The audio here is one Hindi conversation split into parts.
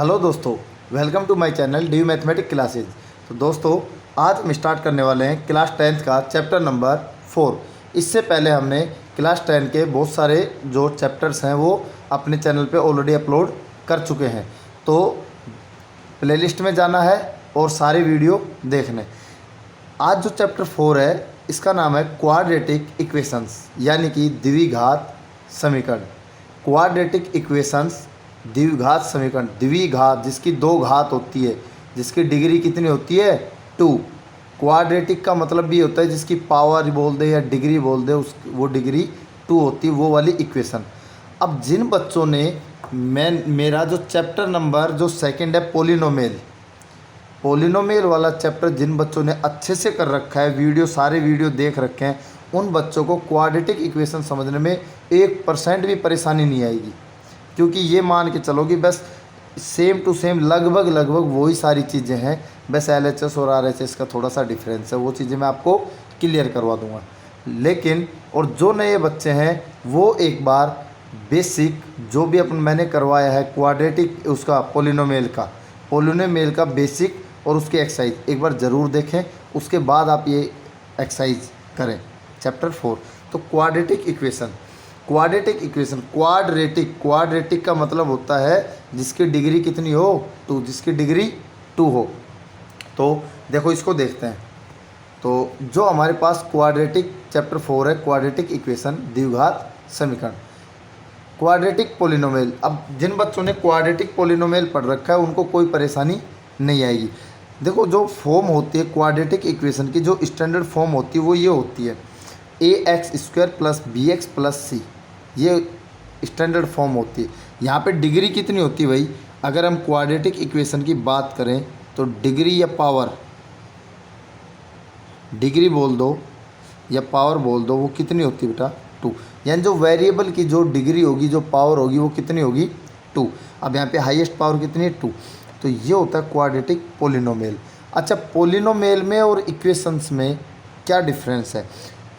हेलो दोस्तों, welcome to my channel the mathematic classes. तो दोस्तों, आज हम स्टार्ट करने वाले हैं क्लास 10th का चैप्टर नंबर 4। इससे पहले हमने क्लास 10 के बहुत सारे जो चैप्टर्स हैं वो अपने चैनल पे ऑलरेडी अपलोड कर चुके हैं। तो प्लेलिस्ट में जाना है और सारी वीडियो देखने। आज जो चैप्टर 4 है इसका नाम है क्वाड्रेटिक इक्वेशंस, यानी कि द्विघात समीकरण। क्वाड्रेटिक इक्वेशंस, द्विघात समीकरण। द्विघात जिसकी दो घात होती है, जिसकी डिग्री कितनी होती है 2। क्वाड्रेटिक का मतलब भी होता है जिसकी पावर बोल दे या डिग्री बोल दे, उस वो डिग्री 2 होती है, वो वाली इक्वेशन। अब जिन बच्चों ने मेरा जो चैप्टर नंबर जो सेकंड है पोलिनोमियल वाला चैप्टर जिन बच्चों ने अच्छे से कर रखा है, सारे वीडियो देख रखे हैं, उन बच्चों को क्वाड्रेटिक इक्वेशन समझने में 1% भी परेशानी नहीं आएगी। क्योंकि ये मान के चलो कि बस सेम टू सेम लगभग वही सारी चीज़ें हैं, बस LHS और RHS का थोड़ा सा डिफरेंस है। वो चीज़ें मैं आपको क्लियर करवा दूंगा। लेकिन और जो नए बच्चे हैं वो एक बार बेसिक जो भी मैंने करवाया है क्वाड्रेटिक उसका पोलिनोमियल का बेसिक और उसकी एक्सरसाइज एक बार ज़रूर देखें, उसके बाद आप ये एक्सरसाइज करें चैप्टर 4। तो क्वाड्रेटिक इक्वेशन, क्वाड्रेटिक का मतलब होता है जिसकी डिग्री कितनी हो 2, जिसकी डिग्री 2 हो। तो देखो इसको देखते हैं। तो जो हमारे पास क्वाड्रेटिक चैप्टर 4 है, क्वाड्रेटिक इक्वेशन, द्विघात समीकरण, क्वाड्रेटिक पोलिनोमियल। अब जिन बच्चों ने क्वाड्रेटिक पोलिनोमियल पढ़ रखा है उनको कोई परेशानी नहीं आएगी। देखो जो फॉर्म होती है क्वाड्रेटिक इक्वेशन की, जो स्टैंडर्ड फॉर्म होती है वो ये होती है ax² + bx + c। ये स्टैंडर्ड फॉर्म होती है। यहाँ पे डिग्री कितनी होती है भाई? अगर हम क्वाड्रेटिक इक्वेशन की बात करें तो डिग्री या पावर, डिग्री बोल दो या पावर बोल दो, वो कितनी होती है बेटा 2। यानी जो वेरिएबल की जो डिग्री होगी, जो पावर होगी, वो कितनी होगी 2। अब यहाँ पे हाईएस्ट पावर कितनी है 2। तो ये होता है क्वाड्रेटिक पोलिनोमियल। अच्छा, पोलिनोमियल में और इक्वेशंस में क्या डिफरेंस है?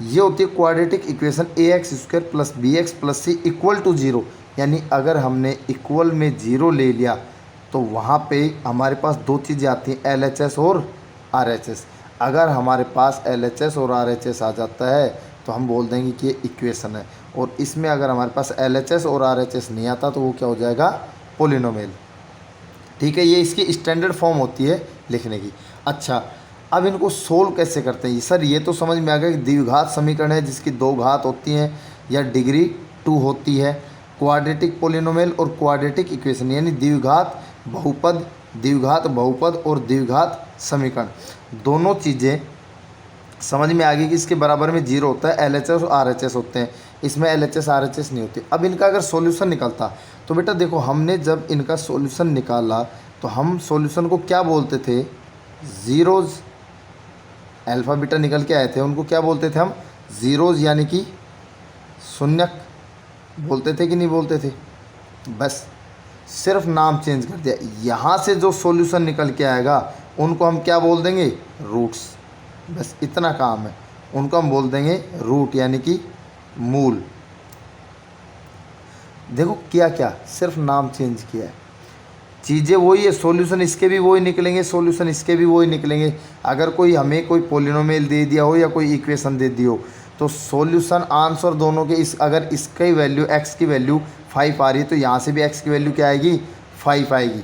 ये होती है quadratic equation ax² + bx + c = 0। यानी अगर हमने इक्वल में 0 ले लिया तो वहाँ पे हमारे पास दो चीज़ें आती हैं, LHS और RHS। अगर हमारे पास LHS और RHS आ जाता है तो हम बोल देंगे कि ये इक्वेशन है। और इसमें अगर हमारे पास LHS और RHS नहीं आता तो वो क्या हो जाएगा? पोलिनोमियल। ठीक है, ये इसकी स्टैंडर्ड फॉर्म होती है लिखने की। अच्छा, अब इनको सोल्व कैसे करते हैं? सर ये तो समझ में आ गया कि द्विघात समीकरण है जिसकी दो घात होती हैं या डिग्री 2 होती है। क्वाड्रेटिक पोलिनोमियल और क्वाड्रेटिक इक्वेशन यानी द्विघात बहुपद और द्विघात समीकरण, दोनों चीज़ें समझ में आ गई कि इसके बराबर में 0 होता है, LHS और RHS होते हैं, इसमें LHS RHS नहीं होती। अब इनका अगर सॉल्यूशन निकलता तो बेटा देखो, हमने जब इनका सॉल्यूशन निकाला तो हम सॉल्यूशन को क्या बोलते थे? ज़ीरोज़, अल्फ़ा बीटा निकल के आए थे, उनको क्या बोलते थे हम? ज़ीरोज़, यानी कि शून्यक बोलते थे कि नहीं बोलते थे? बस सिर्फ नाम चेंज कर दिया। यहाँ से जो सॉल्यूशन निकल के आएगा उनको हम क्या बोल देंगे? रूट्स। बस इतना काम है, उनको हम बोल देंगे रूट, यानी कि मूल। देखो क्या क्या, सिर्फ नाम चेंज किया है, चीज़ें वही है, सॉल्यूशन इसके भी वही निकलेंगे, सॉल्यूशन इसके भी वही निकलेंगे। अगर कोई हमें कोई पोलिनोमियल दे दिया हो या कोई इक्वेशन दे दी हो तो सॉल्यूशन आंसर दोनों के अगर इसकी वैल्यू x की वैल्यू 5 आ रही है तो यहाँ से भी x की वैल्यू क्या आएगी? 5 आएगी।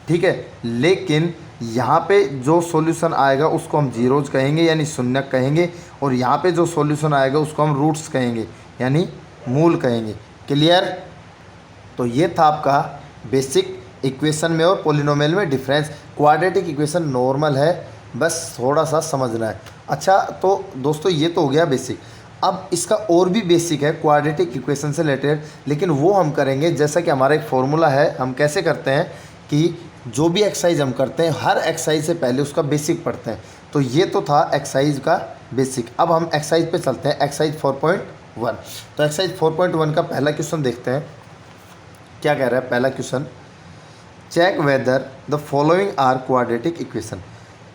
ठीक है, लेकिन यहाँ पे जो सॉल्यूशन आएगा उसको हम जीरोज कहेंगे यानी शून्यक कहेंगे, और यहाँ पे जो सॉल्यूशन आएगा उसको हम रूट्स कहेंगे यानी मूल कहेंगे। क्लियर? तो ये था आपका बेसिक इक्वेशन में और पोलिनोमियल में डिफरेंस। क्वाड्रेटिक इक्वेशन नॉर्मल है, बस थोड़ा सा समझना है। अच्छा, तो दोस्तों ये तो हो गया बेसिक। अब इसका और भी बेसिक है क्वाड्रेटिक इक्वेशन से रिलेटेड, लेकिन वो हम करेंगे जैसा कि हमारा एक फॉर्मूला है। हम कैसे करते हैं कि जो भी एक्सरसाइज हम करते हैं हर एक्सरसाइज से पहले उसका बेसिक पढ़ते हैं। तो ये तो था एक्सरसाइज का बेसिक। अब हम एक्सरसाइज पे चलते हैं, एक्सरसाइज 4.1। तो एक्सरसाइज 4.1 का पहला क्वेश्चन देखते हैं क्या कह रहा है। पहला question, check whether the following are quadratic equation.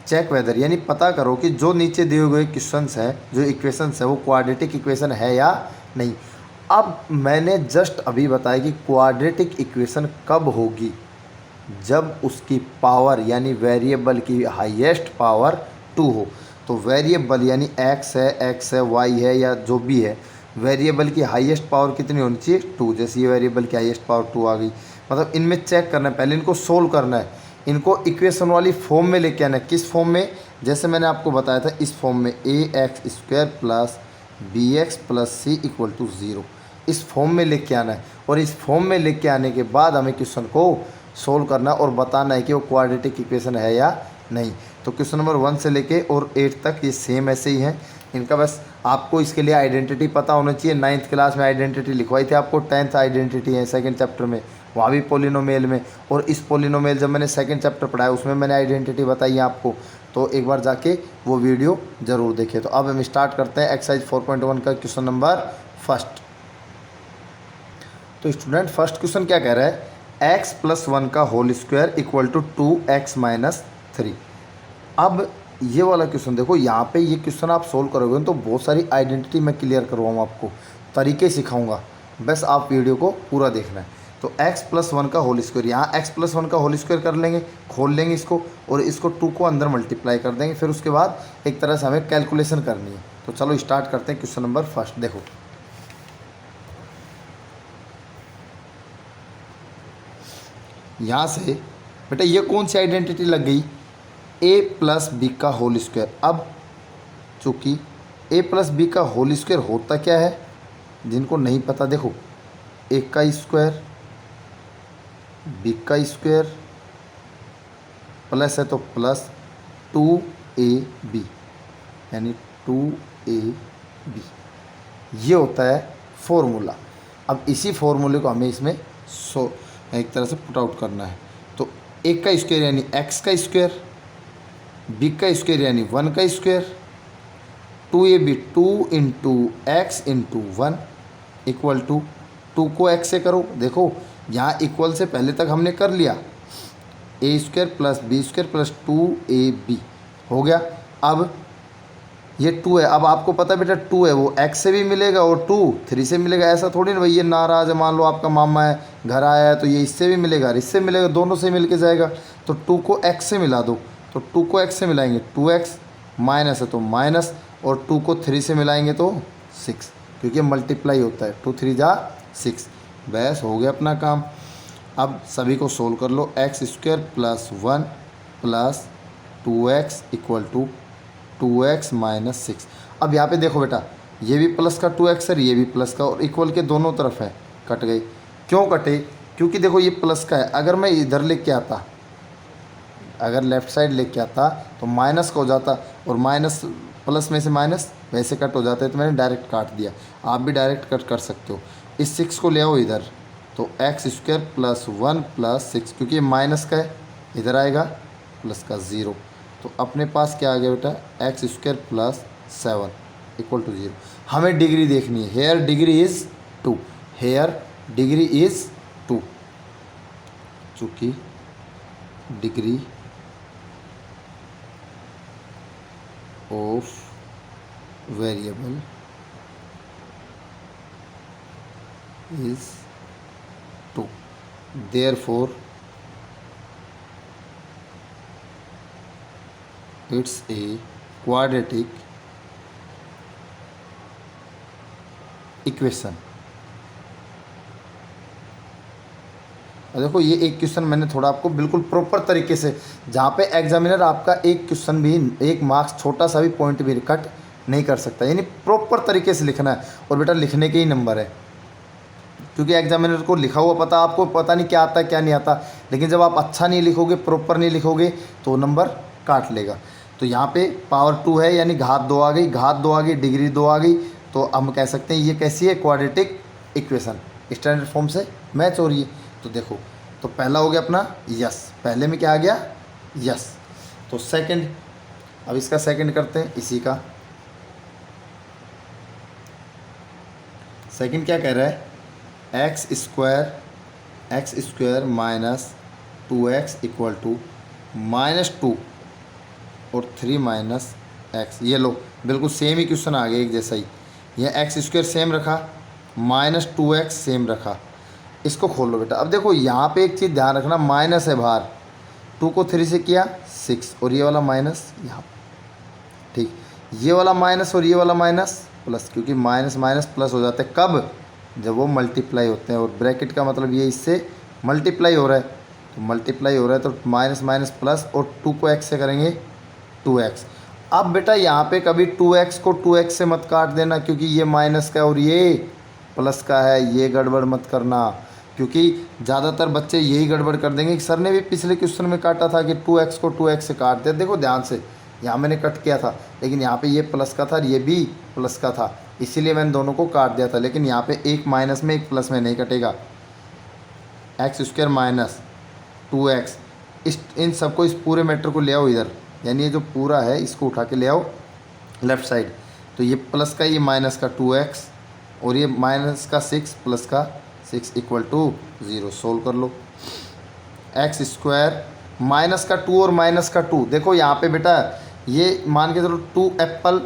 Check whether यानी पता करो कि जो नीचे दिए हुए क्वेश्चंस हैं, जो इक्वेशंस है, वो क्वाड्रेटिक इक्वेशन है या नहीं। अब मैंने जस्ट अभी बताया कि क्वाड्रेटिक इक्वेशन कब होगी, जब उसकी पावर यानी वेरिएबल की हाईएस्ट पावर 2 हो। तो वेरिएबल यानी x है y है या जो भी है, वेरिएबल की हाईएस्ट पावर कितनी होनी चाहिए 2। जैसे ये वेरिएबल की हाईएस्ट पावर 2 आ गई, मतलब इनमें चेक करना है, पहले इनको सोल्व करना है, इनको इक्वेशन वाली फॉर्म में लेके आना है। किस फॉर्म में? जैसे मैंने आपको बताया था इस फॉर्म में ax² plus bx plus c equal to 0, इस फॉर्म में लेके आना है। और इस फॉर्म में लेके आने के बाद हमें क्वेश्चन को सोल्व करना और बताना है कि वो क्वाड्रेटिक इक्वेशन है या नहीं। तो क्वेश्चन नंबर 1 से लेके और 8 तक ये सेम ऐसे ही हैं। इनका बस आपको इसके लिए आइडेंटिटी पता होना चाहिए। 9th क्लास में आइडेंटिटी लिखवाई थी आपको, 10th आइडेंटिटी है 2nd चैप्टर में, वहाँ भी पोलिनोमियल में। और इस पोलिनोमियल जब मैंने 2nd चैप्टर पढ़ाया उसमें मैंने आइडेंटिटी बताई है आपको, तो एक बार जाके वो वीडियो ज़रूर देखें। तो अब हम स्टार्ट करते हैं एक्सरसाइज 4.1 का क्वेश्चन नंबर फर्स्ट। तो स्टूडेंट फर्स्ट क्वेश्चन क्या कह रहा है, x प्लस 1 का whole square equal to 2x minus 3। अब ये वाला क्वेश्चन देखो, यहाँ पे ये क्वेश्चन आप सोल्व करोगे तो बहुत सारी आइडेंटिटी मैं क्लियर करवाऊँ, आपको तरीके सिखाऊंगा, बस आप वीडियो को पूरा देखना है। तो x प्लस 1 का होल स्क्वायर, यहाँ x प्लस 1 का होल स्क्वायर कर लेंगे, खोल लेंगे इसको और इसको 2 को अंदर मल्टीप्लाई कर देंगे। फिर उसके बाद एक तरह से हमें कैलकुलेशन करनी है। तो चलो स्टार्ट करते हैं क्वेश्चन नंबर फर्स्ट। देखो यहाँ से बेटा ये कौन सी आइडेंटिटी लग गई, a प्लस बी का होल स्क्वायर। अब चूँकि a प्लस बी का होल स्क्वायर होता क्या है, जिनको नहीं पता देखो, a का स्क्वायर b का स्क्वायर प्लस है तो प्लस 2ab यानी 2ab, ये होता है फॉर्मूला। अब इसी फॉर्मूले को हमें इसमें एक तरह से पुट आउट करना है। तो a का स्क्वायर यानी x का स्क्वायर, b का स्क्वायर यानी 1 का square, 2ab 2 into x into 1 equal to 2 को x से करो। देखो यहाँ इक्वल से पहले तक हमने कर लिया, a square plus B square plus 2ab हो गया। अब ये 2 है, अब आपको पता है बेटा 2 है वो x से भी मिलेगा और 2 3 से मिलेगा। ऐसा थोड़ी ना भाई ये नाराज़ है, मान लो आपका मामा है घर आया है तो ये इससे भी मिलेगा और इससे मिलेगा, दोनों से मिल के जाएगा। तो 2 को x से मिला दो, तो 2 को x से मिलाएंगे 2x, माइनस है तो माइनस, और 2 को 3 से मिलाएंगे तो 6, क्योंकि मल्टीप्लाई होता है, 2 3 जा 6। बस हो गया अपना काम। अब सभी को सोल्व कर लो, x square plus 1 plus 2x equal to 2x minus 6। अब यहाँ पे देखो बेटा ये भी प्लस का 2x है, ये भी प्लस का, और इक्वल के दोनों तरफ है, कट गए। क्यों कटे? क्योंकि देखो ये प्लस का है, अगर मैं इधर लेके आता, अगर लेफ़्ट साइड लेके आता तो माइनस का हो जाता, और माइनस प्लस में से माइनस वैसे कट हो जाता है, तो मैंने डायरेक्ट काट दिया। आप भी डायरेक्ट कट कर सकते हो। इस 6 को ले आओ इधर, तो एक्स स्क्वायर प्लस 1 प्लस 6, क्योंकि ये माइनस का है, इधर आएगा प्लस का 0। तो अपने पास क्या आ गया बेटा, x square plus 7 equal to 0। हमें डिग्री देखनी है, here degree is 2, here degree is 2, चूँकि degree of variable is 2, therefore it's a quadratic equation। और देखो ये एक क्वेश्चन मैंने थोड़ा आपको बिल्कुल प्रॉपर तरीके से, जहाँ पे एग्जामिनर आपका एक क्वेश्चन भी, एक मार्क्स छोटा सा भी पॉइंट भी कट नहीं कर सकता, यानी प्रॉपर तरीके से लिखना है। और बेटा लिखने के ही नंबर है, क्योंकि एग्जामिनर को लिखा हुआ पता, आपको पता नहीं क्या आता है क्या नहीं आता, लेकिन जब आप अच्छा नहीं लिखोगे, प्रॉपर नहीं लिखोगे, तो नंबर काट लेगा। तो यहाँ पे पावर 2 है यानी घात 2 आ गई, घात 2 आ गई, डिग्री 2 आ गई, तो हम कह सकते हैं ये कैसी है, क्वाड्रेटिक इक्वेशन, स्टैंडर्ड फॉर्म से मैच हो रही है। तो देखो, तो पहला हो गया अपना यस, पहले में क्या आ गया यस। तो सेकंड, अब इसका सेकंड करते हैं, इसी का सेकंड क्या कह रहा है, x square minus 2x equal to -2 और 3 माइनस एक्स। ये लो बिल्कुल सेम ही क्वेश्चन आ गया, एक जैसा ही। यह एक्स स्क्वायर सेम रखा, -2x सेम रखा। इसको खोल लो बेटा। अब देखो यहाँ पे एक चीज़ ध्यान रखना, माइनस है बाहर, 2 को 3 से किया 6 और ये वाला माइनस यहाँ, ठीक, ये वाला माइनस और ये वाला माइनस प्लस, क्योंकि माइनस माइनस प्लस हो जाते हैं कब, जब वो मल्टीप्लाई होते हैं। और ब्रैकेट का मतलब ये इससे मल्टीप्लाई हो रहा है, तो मल्टीप्लाई हो रहा है तो माइनस माइनस प्लस, और 2 को x से करेंगे 2x। अब बेटा यहाँ पे कभी 2x को 2x से मत काट देना, क्योंकि ये माइनस का और ये प्लस का है, ये गड़बड़ मत करना, क्योंकि ज़्यादातर बच्चे यही गड़बड़ कर देंगे। सर ने भी पिछले क्वेश्चन में काटा था कि 2x को 2x से काट दे, देखो ध्यान से, यहाँ मैंने कट किया था, लेकिन यहाँ पे ये प्लस का था और ये भी प्लस का था, इसीलिए मैंने दोनों को काट दिया था। लेकिन यहाँ पे एक माइनस में एक प्लस में नहीं कटेगा। एक्स स्क्वायर माइनस 2x, इन सबको, इस पूरे मैटर को ले आओ इधर, यानी ये जो पूरा है इसको उठा के ले आओ लेफ़्ट साइड। तो ये प्लस का, ये माइनस का 2x और ये माइनस का 6 प्लस का 6 इक्वल टू 0। सोल्व कर लो। एक्स स्क्वायर माइनस का 2 और माइनस का 2, देखो यहाँ पे बेटा ये मान के चलो 2 एप्पल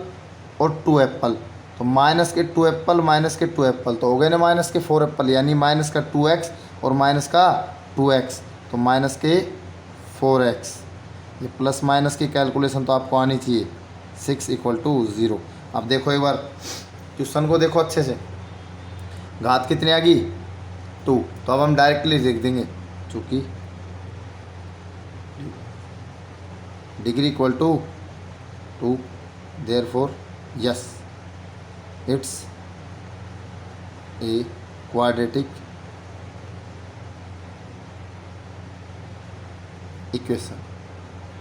और 2 एप्पल, तो माइनस के 2 एप्पल माइनस के 2 एप्पल तो हो गए ना माइनस के 4 एप्पल, यानी माइनस का 2x और माइनस का 2x, तो माइनस के 4x। ये प्लस माइनस की कैलकुलेशन तो आपको आनी चाहिए। 6 इक्वल टू 0। अब देखो एक बार क्वेश्चन को देखो अच्छे से, घात कितनी आ गई 2, तो अब हम डायरेक्टली लिख देंगे, चूँकि degree equal to 2, therefore yes it's a quadratic equation,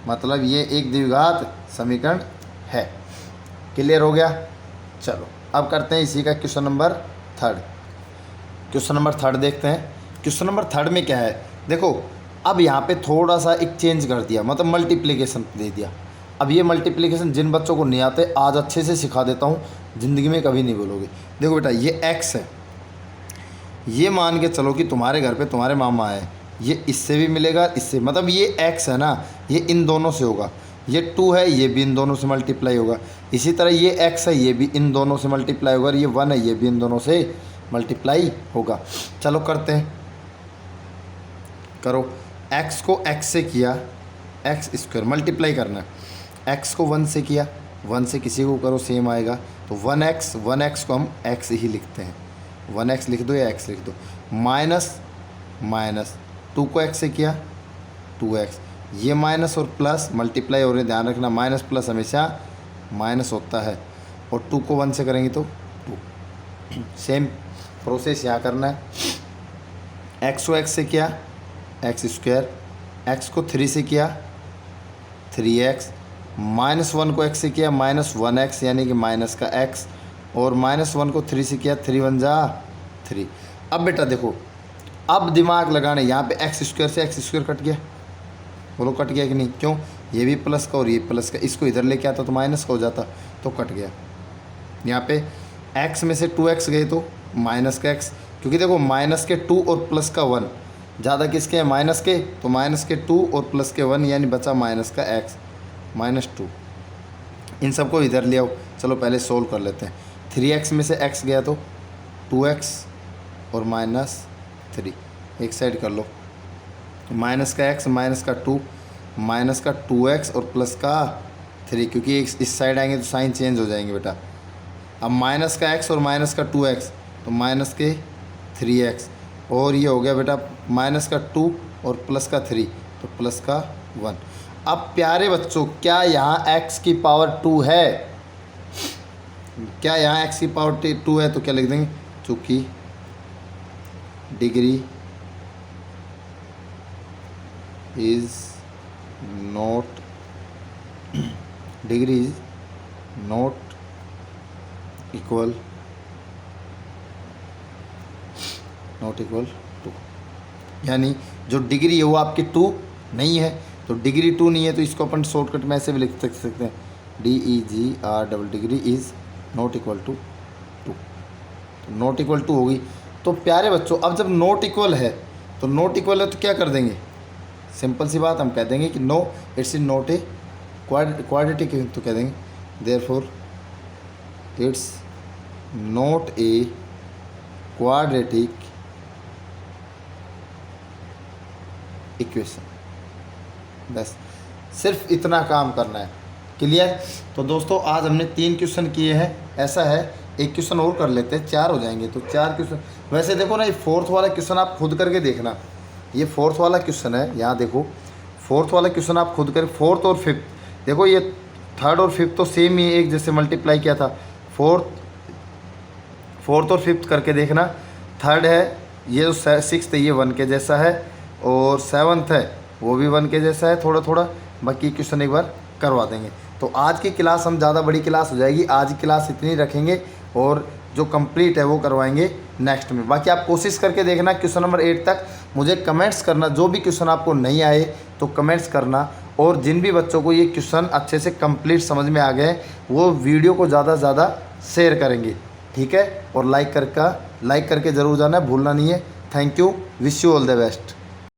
मतलब ये एक द्विघात समीकरण है। क्लियर हो गया। चलो अब करते हैं इसी का क्वेश्चन नंबर 3। क्वेश्चन नंबर 3 देखते हैं। क्वेश्चन नंबर 3 में क्या है, देखो अब यहाँ पे थोड़ा सा एक चेंज कर दिया, मतलब मल्टीप्लिकेशन दे दिया। अब ये मल्टीप्लिकेशन जिन बच्चों को नहीं आते आज अच्छे से सिखा देता हूँ, ज़िंदगी में कभी नहीं बोलोगे। देखो बेटा ये x है, ये मान के चलो कि तुम्हारे घर पे तुम्हारे मामा आए, ये इससे भी मिलेगा इससे, मतलब ये x है ना, ये इन दोनों से होगा, ये 2 है ये भी इन दोनों से मल्टीप्लाई होगा, इसी तरह ये x है ये भी इन दोनों से मल्टीप्लाई होगा, और ये 1 है ये भी इन दोनों से मल्टीप्लाई होगा। चलो करते हैं, करो। x को x से किया एक्स स्क्वायर, मल्टीप्लाई करना है। x को 1 से किया, 1 से किसी को करो सेम आएगा, तो 1x को हम x ही लिखते हैं, 1x लिख दो या x लिख दो। माइनस माइनस 2 को x से किया 2x, ये माइनस और प्लस मल्टीप्लाई हो रहे, ध्यान रखना माइनस प्लस हमेशा माइनस होता है, और 2 को 1 से करेंगे तो 2। सेम प्रोसेस यहाँ करना है। x को x से किया एक्स स्क्वायर, x को 3 से किया 3x, माइनस 1 को x से किया माइनस 1x यानी कि माइनस का x, और माइनस 1 को 3 से किया 3 1 जा 3। अब बेटा देखो, अब दिमाग लगाने, यहाँ पे एक्स स्क्वायर से एक्स स्क्वायर कट गया, बोलो कट गया कि नहीं, क्यों, ये भी प्लस का और ये प्लस का, इसको इधर लेके आता तो माइनस का हो जाता, तो कट गया। यहाँ पे x में से 2x गए तो माइनस का x, क्योंकि देखो माइनस के 2 और प्लस का 1 ज़्यादा किसके हैं, माइनस के, तो माइनस के 2 और प्लस के 1 यानी बचा माइनस का x माइनस 2। इन सबको इधर ले आओ। चलो पहले सोल्व कर लेते हैं। 3x में से x गया तो 2x और माइनस 3, एक साइड कर लो, माइनस का x माइनस का 2 माइनस का 2x और प्लस का 3, क्योंकि इस साइड आएंगे तो साइन चेंज हो जाएंगे बेटा। अब माइनस का x और माइनस का 2x, तो माइनस के 3x, और ये हो गया बेटा माइनस का 2 और प्लस का 3, तो प्लस का 1। अब प्यारे बच्चों, क्या यहाँ x की पावर 2 है, क्या यहाँ x की पावर 2 है, तो क्या लिख देंगे, चूँकि degree is not equal to, यानी जो डिग्री है वो आपकी 2 नहीं है, तो डिग्री 2 नहीं है तो इसको अपन शॉर्टकट में ऐसे भी लिख सकते हैं, DEGR double degree is not equal to 2, तो नॉट इक्वल टू होगी। तो प्यारे बच्चों, अब जब नॉट इक्वल है तो क्या कर देंगे, सिंपल सी बात, हम कह देंगे कि no it's is not a quadratic, तो कह देंगे therefore it's not a quadratic equation. बस सिर्फ इतना काम करना है। क्लियर। तो दोस्तों आज हमने 3 क्वेश्चन किए हैं। ऐसा है एक क्वेश्चन और कर लेते हैं, 4 हो जाएंगे। तो 4 क्वेश्चन। वैसे देखो ना, ये 4th वाला क्वेश्चन आप खुद करके देखना। ये 4th वाला क्वेश्चन है, यहाँ देखो 4th वाला क्वेश्चन आप खुद कर। 4th और 5th देखो, ये 3rd और 5th तो सेम ही एक जैसे मल्टीप्लाई किया था। 4th और 5th करके देखना। 3rd है, ये जो 6th है ये 1 के जैसा है, और 7th है वो भी 1 के जैसा है थोड़ा थोड़ा। बाकी क्वेश्चन एक बार करवा देंगे। तो आज की क्लास हम ज़्यादा बड़ी क्लास हो जाएगी, आज की क्लास इतनी रखेंगे, और जो कंप्लीट है वो करवाएंगे नेक्स्ट में। बाकी आप कोशिश करके देखना क्वेश्चन नंबर 8 तक। मुझे कमेंट्स करना, जो भी क्वेश्चन आपको नहीं आए तो कमेंट्स करना। और जिन भी बच्चों को ये क्वेश्चन अच्छे से कंप्लीट समझ में आ गए, वो वीडियो को ज़्यादा से ज़्यादा शेयर करेंगे, ठीक है। और लाइक करके ज़रूर जाना, भूलना नहीं है। Thank you, wish you all the best.